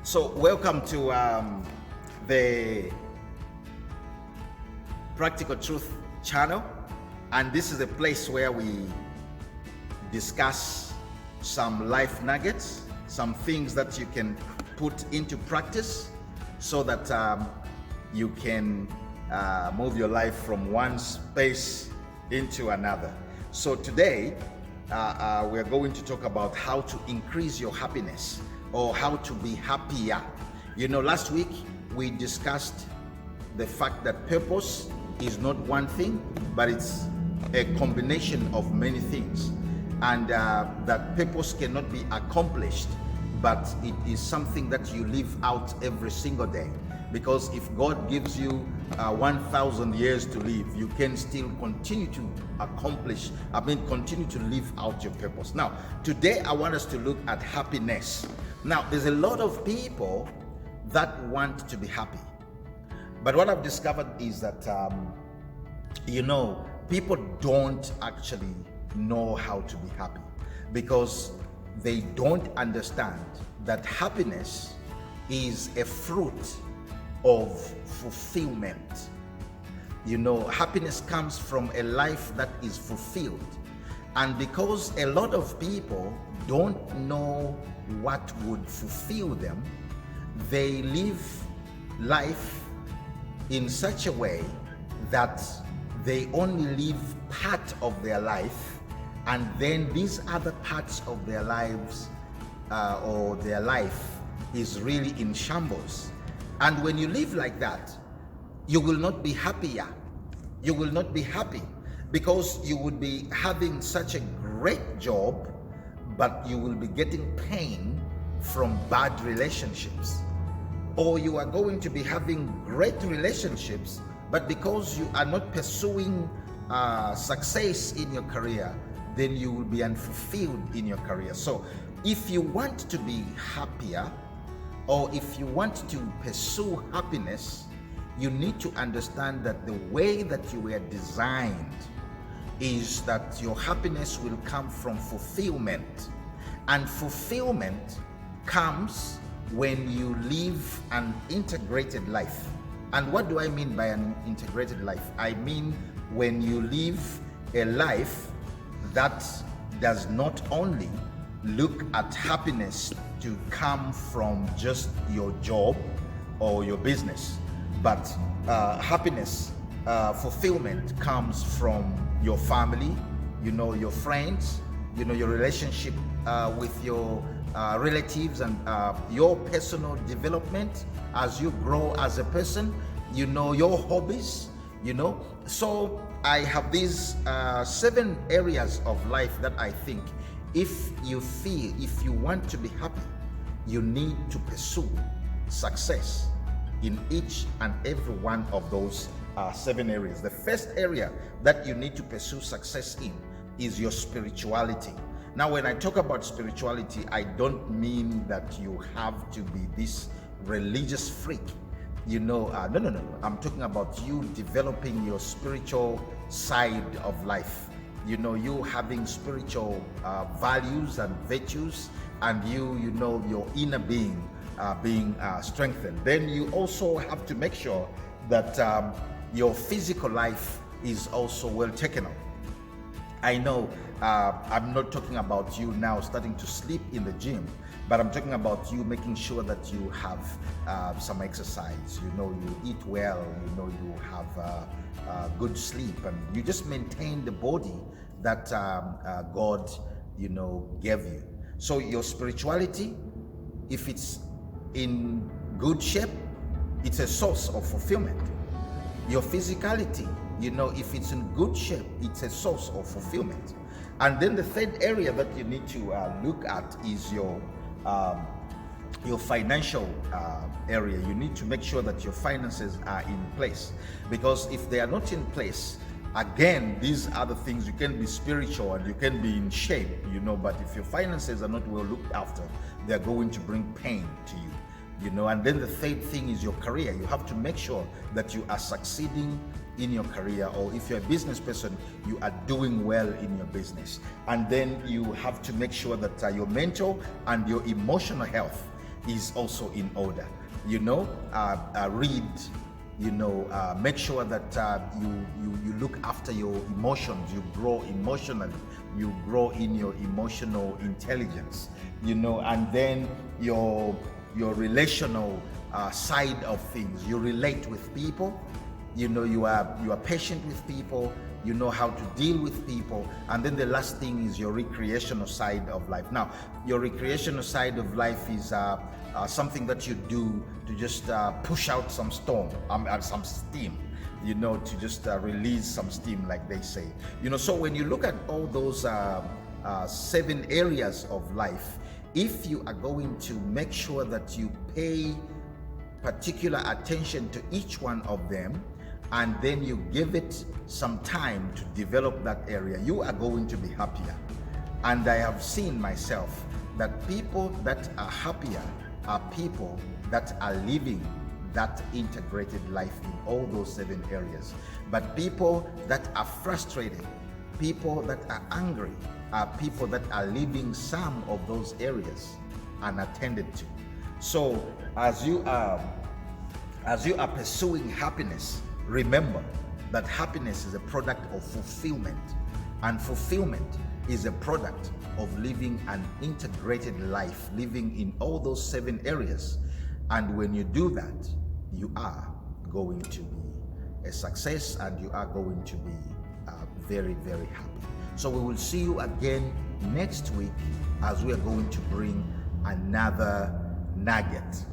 So welcome to the Practical Truth channel, and this is a place where we discuss some life nuggets, some things that you can put into practice so that you can move your life from one space into another. So today we're going to talk about how to increase your happiness, or how to be happier. You know, last week we discussed the fact that purpose is not one thing, but it's a combination of many things, and that purpose cannot be accomplished, but it is something that you live out every single day. Because if God gives you 1,000 years to live, you can still continue to continue to live out your purpose. Now, today I want us to look at happiness. Now, there's a lot of people that want to be happy, but what I've discovered is that people don't actually know how to be happy, because they don't understand that happiness is a fruit of fulfillment. You know, happiness comes from a life that is fulfilled. And because a lot of people don't know what would fulfill them, they live life in such a way that they only live part of their life, and then these other parts of their lives or their life is really in shambles. And when you live like that, you will not be happier. You will not be happy, because you would be having such a great job, but you will be getting pain from bad relationships. Or you are going to be having great relationships, but because you are not pursuing success in your career, then you will be unfulfilled in your career. So if you want to be happier, or if you want to pursue happiness, you need to understand that the way that you were designed is that your happiness will come from fulfillment. And fulfillment comes when you live an integrated life. And what do I mean by an integrated life? I mean when you live a life that does not only look at happiness to come from just your job or your business, but happiness, fulfillment comes from your family, your friends, your relationship with your relatives, and your personal development as you grow as a person, your hobbies, So I have these 7 areas of life that I think if you want to be happy, you need to pursue success in each and every one of those 7 areas. The first area that you need to pursue success in is your spirituality. Now, when I talk about spirituality, I don't mean that you have to be this religious freak. No. I'm talking about you developing your spiritual side of life. You having spiritual values and virtues, and your inner being being strengthened. Then you also have to make sure that your physical life is also well taken of. I know I'm not talking about you now starting to sleep in the gym, but I'm talking about you making sure that you have some exercise, you eat well, you have good sleep, and you just maintain the body that God, gave you. So your spirituality, if it's in good shape, it's a source of fulfillment. Your physicality, if it's in good shape, it's a source of fulfillment. And then the third area that you need to look at is your financial area. You need to make sure that your finances are in place, because if they are not in place, again, these are the things. You can be spiritual and you can be in shape, but if your finances are not well looked after, they're going to bring pain to you. And then the third thing is your career. You have to make sure that you are succeeding in your career, or if you're a business person, you are doing well in your business. And then you have to make sure that your mental and your emotional health is also in order. Read, make sure that you look after your emotions. You grow emotionally, you grow in your emotional intelligence, and then your relational side of things. You relate with people, you are patient with people, you know how to deal with people. And then the last thing is your recreational side of life. Now, your recreational side of life is something that you do to just push out some steam, to just release some steam, like they say. So when you look at all those 7 areas of life, if you are going to make sure that you pay particular attention to each one of them, and then you give it some time to develop that area, you are going to be happier. And I have seen myself that people that are happier are people that are living that integrated life in all those 7 areas. But people that are frustrated, people that are angry, are people that are living some of those areas unattended to. So as you are pursuing happiness, remember that happiness is a product of fulfillment, and fulfillment is a product of living an integrated life, living in all those 7 areas. And when you do that, you are going to be a success, and you are going to be very, very happy. So we will see you again next week as we are going to bring another nugget.